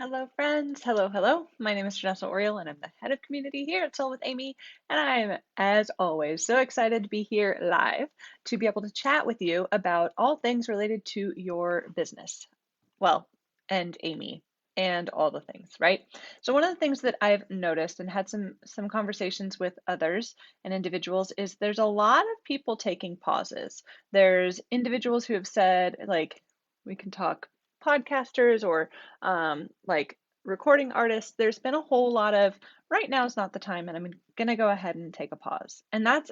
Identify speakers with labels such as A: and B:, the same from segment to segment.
A: Hello, friends. Hello, hello. My name is Janessa Oriel, and I'm the head of community here at Soul with Amy. And I'm, as always, so excited to be here live to be able to chat with you about all things related to your business. Well, and Amy and all the things, right? So one of the things that I've noticed and had some conversations with others and individuals is there's a lot of people taking pauses. There's individuals who have said, like, we can talk podcasters or like recording artists. There's been a whole lot of right now is not the time, and I'm going to go ahead and take a pause. And that's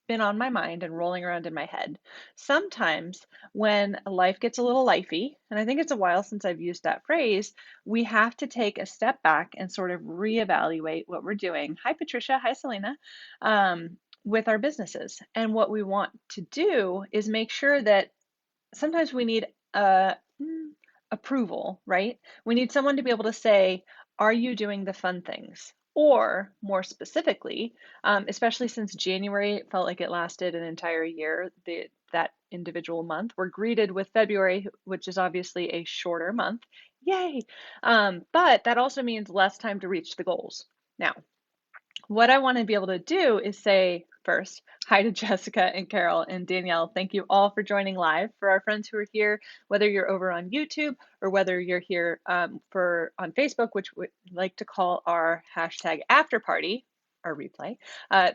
A: been on my mind and rolling around in my head. Sometimes when life gets a little lifey, and I think it's a while since I've used that phrase, we have to take a step back and sort of reevaluate what we're doing. Hi, Patricia. Hi, Selena. With our businesses. And what we want to do is make sure that sometimes we need a approval, right? We need someone to be able to say, are you doing the fun things? Or more specifically, especially since January felt like it lasted an entire year, that individual month, we're greeted with February, which is obviously a shorter month. Yay! But that also means less time to reach the goals. Now, what I want to be able to do is say first, hi to Jessica and Carol and Danielle. Thank you all for joining live. For our friends who are here, whether you're over on YouTube or whether you're here for on Facebook, which we like to call our hashtag after party, our replay.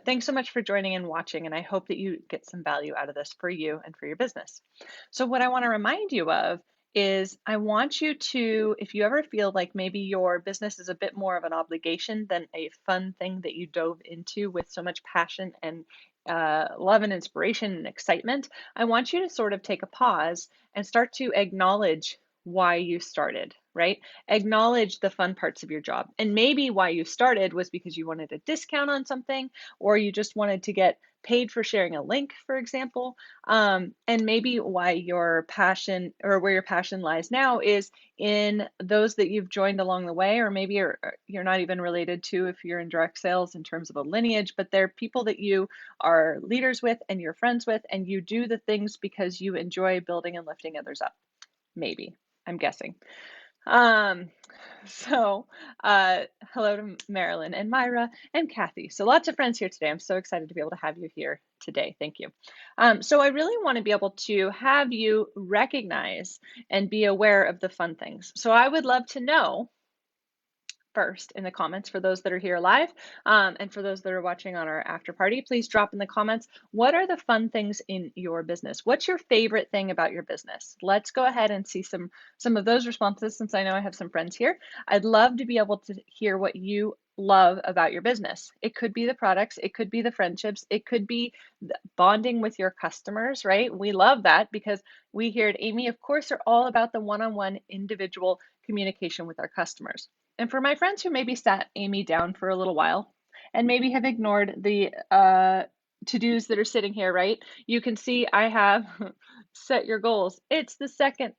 A: Thanks so much for joining and watching, and I hope that you get some value out of this for you and for your business. So what I want to remind you of is I want you to, if you ever feel like maybe your business is a bit more of an obligation than a fun thing that you dove into with so much passion and love and inspiration and excitement, I want you to sort of take a pause and start to acknowledge why you started, right? Acknowledge the fun parts of your job. And maybe why you started was because you wanted a discount on something, or you just wanted to get paid for sharing a link, for example. And maybe why your passion or where your passion lies now is in those that you've joined along the way, or maybe you're not even related to if you're in direct sales in terms of a lineage, but they're people that you are leaders with and you're friends with, and you do the things because you enjoy building and lifting others up. Maybe, I'm guessing. Um, so, hello to Marilyn and Myra and Kathy. So lots of friends here today. I'm so excited to be able to have you here today. Thank you. So I really want to be able to have you recognize and be aware of the fun things. So I would love to know first in the comments for those that are here live, and for those that are watching on our after party, please drop in the comments, what are the fun things in your business? What's your favorite thing about your business? Let's go ahead and see some of those responses, since I know I have some friends here. I'd love to be able to hear what you love about your business. It could be the products, it could be the friendships, it could be bonding with your customers, right? We love that because we here at Amy, of course, are all about the one-on-one individual communication with our customers. And for my friends who maybe sat Amy down for a little while and maybe have ignored the to-dos that are sitting here, right? You can see I have set your goals. It's the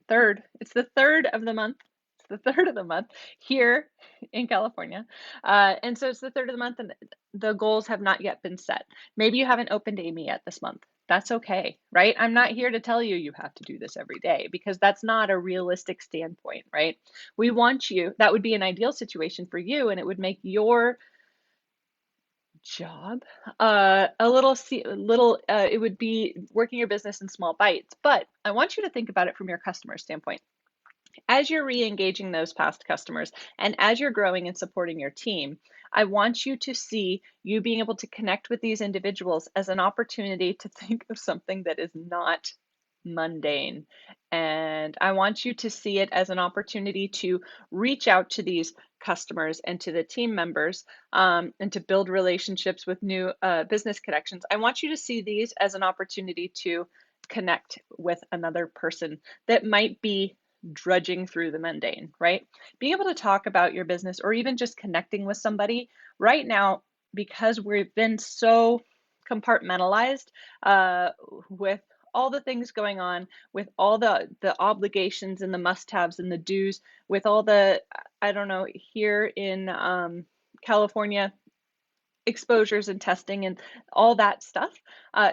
A: third. It's the third of the month. It's the third of the month here in California. And so it's the third of the month and the goals have not yet been set. Maybe you haven't opened Amy yet this month. That's okay, right? I'm not here to tell you you have to do this every day because that's not a realistic standpoint, right? We want you, that would be an ideal situation for you, and it would make your job a little, it would be working your business in small bites. But I want you to think about it from your customer standpoint. As you're re-engaging those past customers and as you're growing and supporting your team, I want you to see you being able to connect with these individuals as an opportunity to think of something that is not mundane. And I want you to see it as an opportunity to reach out to these customers and to the team members, and to build relationships with new business connections. I want you to see these as an opportunity to connect with another person that might be drudging through the mundane, right? Being able to talk about your business or even just connecting with somebody right now, because we've been so compartmentalized with all the things going on, with all the obligations and the must-haves and the do's, with all the, I don't know, here in California, exposures and testing and all that stuff,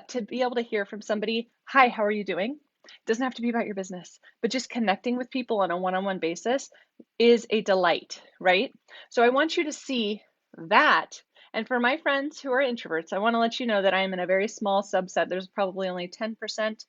A: to be able to hear from somebody, hi, how are you doing? It doesn't have to be about your business, but just connecting with people on a one-on-one basis is a delight, right? So I want you to see that. And for my friends who are introverts, I want to let you know that I am in a very small subset. There's probably only 10%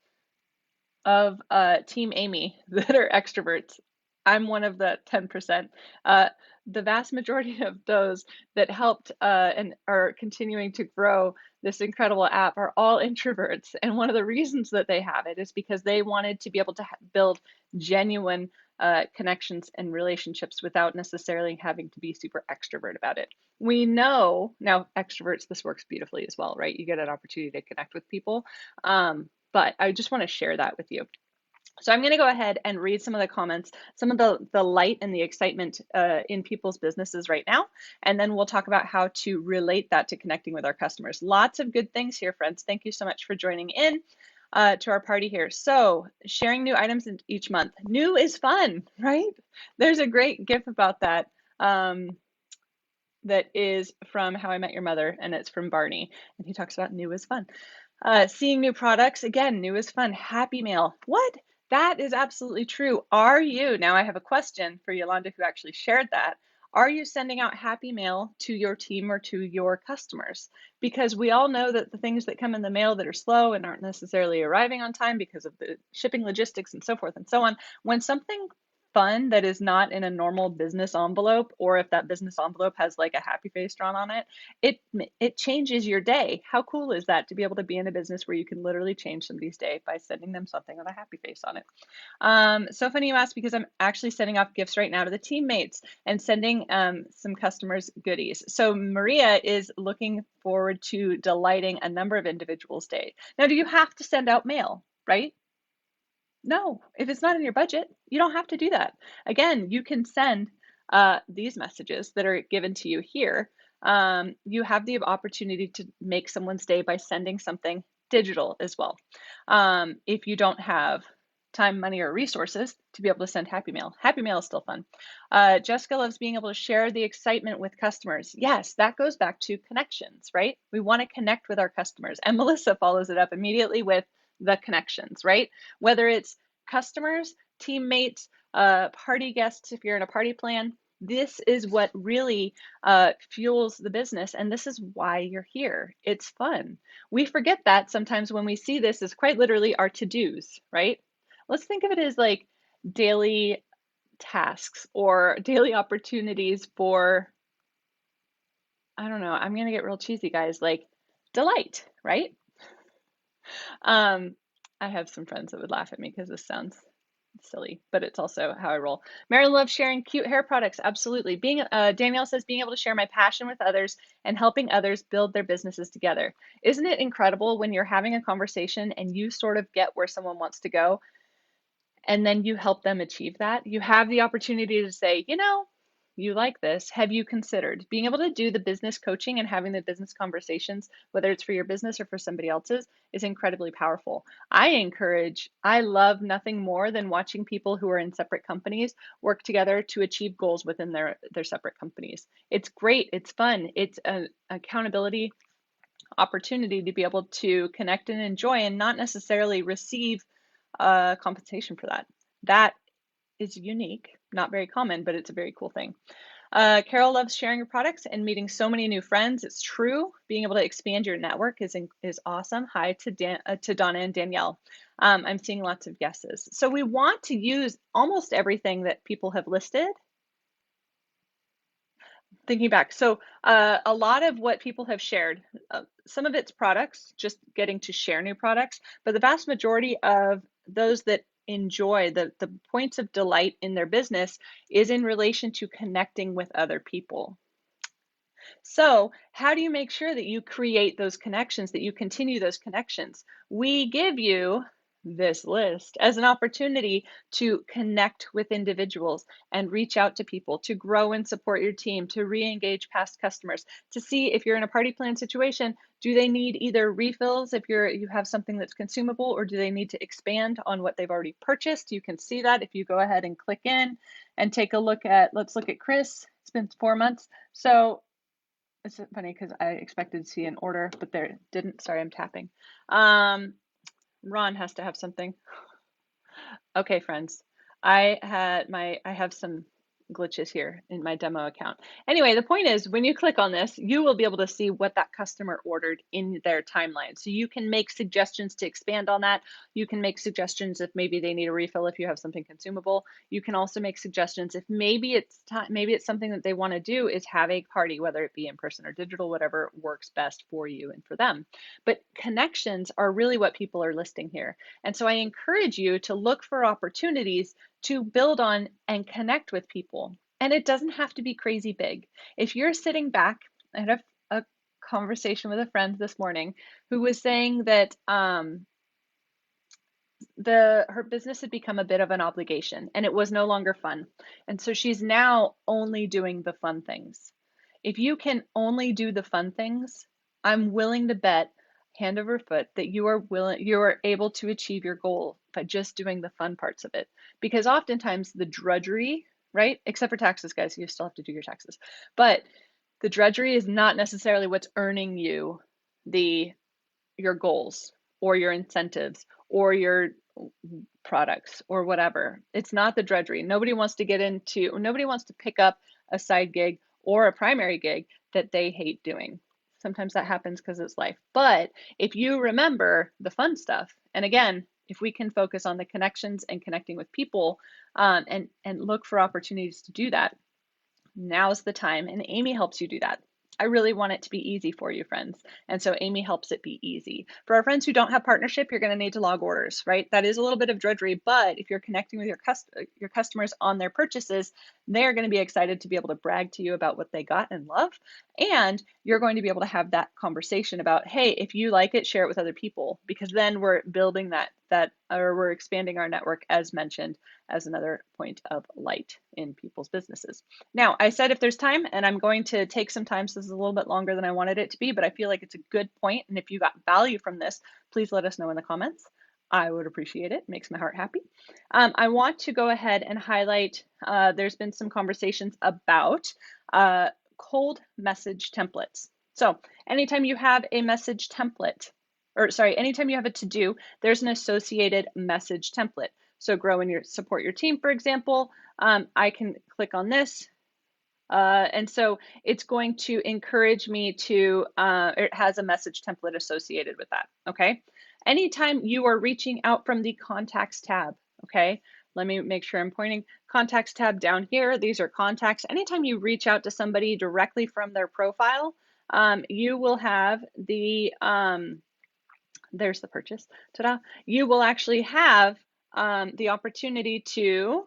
A: of Team Amy that are extroverts. I'm one of the 10%. Uh, the vast majority of those that helped and are continuing to grow this incredible app are all introverts. And one of the reasons that they have it is because they wanted to be able to build genuine connections and relationships without necessarily having to be super extrovert about it. We know now, extroverts, this works beautifully as well, right? You get an opportunity to connect with people. But I just want to share that with you. So I'm going to go ahead and read some of the comments, some of the light and the excitement in people's businesses right now, and then we'll talk about how to relate that to connecting with our customers. Lots of good things here, friends. Thank you so much for joining in to our party here. So sharing new items each month. New is fun, right? There's a great GIF about that. That is from How I Met Your Mother, and it's from Barney, and he talks about new is fun. Seeing new products, again, new is fun. Happy Mail, what? That is absolutely true. Are you, now I have a question for Yolanda who actually shared that. Are you sending out Happy Mail to your team or to your customers? Because we all know that the things that come in the mail that are slow and aren't necessarily arriving on time because of the shipping logistics and so forth and so on, when something fun that is not in a normal business envelope, or if that business envelope has like a happy face drawn on it, it changes your day. How cool is that to be able to be in a business where you can literally change somebody's day by sending them something with a happy face on it? So funny you asked, because I'm actually sending off gifts right now to the teammates and sending some customers goodies. So Maria is looking forward to delighting a number of individuals' day. Now, do you have to send out mail, right? No, if it's not in your budget, you don't have to do that. Again, you can send these messages that are given to you here. You have the opportunity to make someone's day by sending something digital as well. If you don't have time, money, or resources to be able to send Happy Mail, Happy Mail is still fun. Jessica loves being able to share the excitement with customers. Yes, that goes back to connections, right? We want to connect with our customers. And Melissa follows it up immediately with the connections, right? Whether it's customers, teammates, party guests, if you're in a party plan, this is what really fuels the business. And this is why you're here. It's fun. We forget that sometimes when we see this as quite literally our to-dos, right? Let's think of it as like daily tasks or daily opportunities for, I don't know, I'm going to get real cheesy, guys, like delight, right? I have some friends that would laugh at me because this sounds silly, but it's also how I roll. Mary loves sharing cute hair products. Absolutely. Danielle says, being able to share my passion with others and helping others build their businesses together. Isn't it incredible when you're having a conversation and you sort of get where someone wants to go, and then you help them achieve that? You have the opportunity to say, you like this. Have you considered being able to do the business coaching and having the business conversations, whether it's for your business or for somebody else's, is incredibly powerful. I love nothing more than watching people who are in separate companies work together to achieve goals within their separate companies. It's great. It's fun. It's an accountability opportunity to be able to connect and enjoy and not necessarily receive compensation for that. That is unique, not very common, but it's a very cool thing. Carol loves sharing her products and meeting so many new friends. It's true. Being able to expand your network is awesome. Hi to Donna and Danielle. I'm seeing lots of yeses. So we want to use almost everything that people have listed. Thinking back, so a lot of what people have shared, some of it's products, just getting to share new products, but the vast majority of those that enjoy the points of delight in their business is in relation to connecting with other people. So how do you make sure that you create those connections, that you continue those connections? We give you this list as an opportunity to connect with individuals and reach out to people, to grow and support your team, to re-engage past customers, to see if you're in a party plan situation, do they need either refills if you have something that's consumable, or do they need to expand on what they've already purchased? You can see that if you go ahead and click in and take a look at, let's look at Chris. It's been 4 months. So it's funny because I expected to see an order, but there didn't. Sorry, I'm tapping. Ron has to have something. Okay, friends. I have some glitches here in my demo account. Anyway, the point is when you click on this, you will be able to see what that customer ordered in their timeline. So you can make suggestions to expand on that. You can make suggestions if maybe they need a refill if you have something consumable. You can also make suggestions if maybe it's time, maybe it's something that they want to do is have a party, whether it be in person or digital, whatever works best for you and for them. But connections are really what people are listing here. And so I encourage you to look for opportunities to build on and connect with people. And it doesn't have to be crazy big. If you're sitting back, I had a conversation with a friend this morning who was saying that her business had become a bit of an obligation and it was no longer fun. And so she's now only doing the fun things. If you can only do the fun things, I'm willing to bet hand over foot that you are able to achieve your goal by just doing the fun parts of it. Because oftentimes the drudgery, right? Except for taxes, guys, you still have to do your taxes. But the drudgery is not necessarily what's earning you the your goals or your incentives or your products or whatever. It's not the drudgery. Nobody wants to pick up a side gig or a primary gig that they hate doing. Sometimes that happens because it's life. But if you remember the fun stuff, and again, if we can focus on the connections and connecting with people, and look for opportunities to do that, now's the time. And Amy helps you do that. I really want it to be easy for you, friends. And so Amy helps it be easy. For our friends who don't have partnership, you're going to need to log orders, right? That is a little bit of drudgery, but if you're connecting with your customers on their purchases, they're going to be excited to be able to brag to you about what they got and love. And you're going to be able to have that conversation about, hey, if you like it, share it with other people, because then we're building or we're expanding our network, as mentioned, as another point of light in people's businesses. Now, I said if there's time, and I'm going to take some time, so this is a little bit longer than I wanted it to be, but I feel like it's a good point, and if you got value from this, please let us know in the comments. I would appreciate it. It makes my heart happy. I want to go ahead and highlight, there's been some conversations about cold message templates. So anytime you have a message template, anytime you have a to-do, there's an associated message template. So grow and support your team, for example, I can click on this. And so it's going to encourage me to, it has a message template associated with that, okay? Anytime you are reaching out from the contacts tab, okay? Let me make sure I'm pointing contacts tab down here. These are contacts. Anytime you reach out to somebody directly from their profile, you will have there's the purchase, ta-da. You will actually have the opportunity to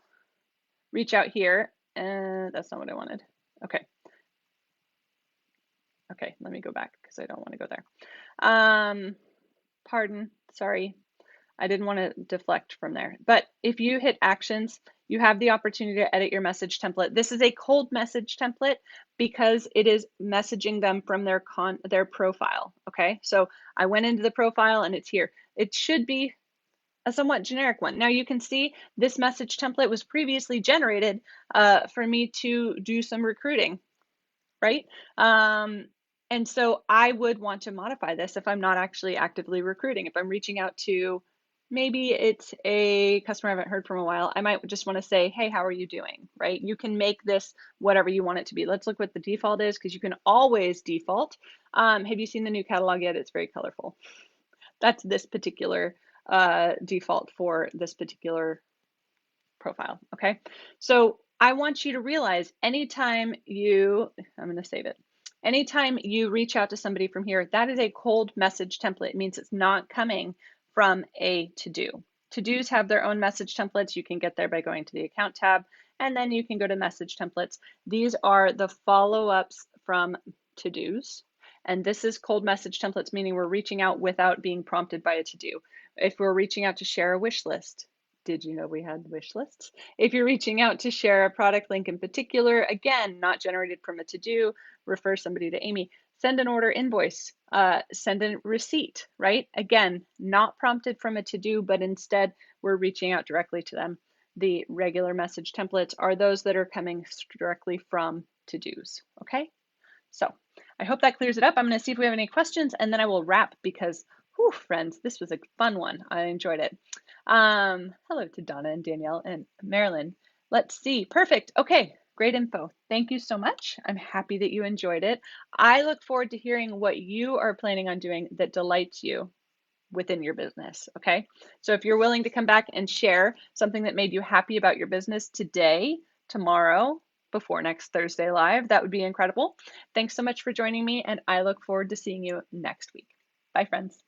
A: reach out here, and that's not what I wanted. Okay. Okay, let me go back because I don't want to go there. Pardon, sorry. I didn't want to deflect from there. But if you hit actions, you have the opportunity to edit your message template. This is a cold message template because it is messaging them from their profile. Okay, so I went into the profile and it's here. It should be a somewhat generic one. Now you can see this message template was previously generated for me to do some recruiting, right? And so I would want to modify this if I'm not actually actively recruiting. If I'm reaching out to, maybe it's a customer I haven't heard from a while, I might just want to say, hey, how are you doing, right? You can make this whatever you want it to be. Let's look what the default is, because you can always default. Have you seen the new catalog yet? It's very colorful. That's this particular default for this particular profile, okay? So I want you to realize I'm gonna save it. Anytime you reach out to somebody from here, that is a cold message template. It means it's not coming from a to-do. To-dos have their own message templates. You can get there by going to the account tab, and then you can go to message templates. These are the follow-ups from to-dos. And this is cold message templates, meaning we're reaching out without being prompted by a to-do. If we're reaching out to share a wish list, did you know we had wish lists? If you're reaching out to share a product link in particular, again, not generated from a to-do, refer somebody to Amy. Send an order invoice, send a receipt, right? Again, not prompted from a to-do, but instead we're reaching out directly to them. The regular message templates are those that are coming directly from to-dos, okay? So I hope that clears it up. I'm gonna see if we have any questions and then I will wrap because, whew, friends, this was a fun one. I enjoyed it. Hello to Donna and Danielle and Marilyn. Let's see. Perfect. Okay, great info. Thank you so much. I'm happy that you enjoyed it. I look forward to hearing what you are planning on doing that delights you within your business. Okay. So if you're willing to come back and share something that made you happy about your business today, tomorrow, before next Thursday Live, that would be incredible. Thanks so much for joining me, and I look forward to seeing you next week. Bye, friends.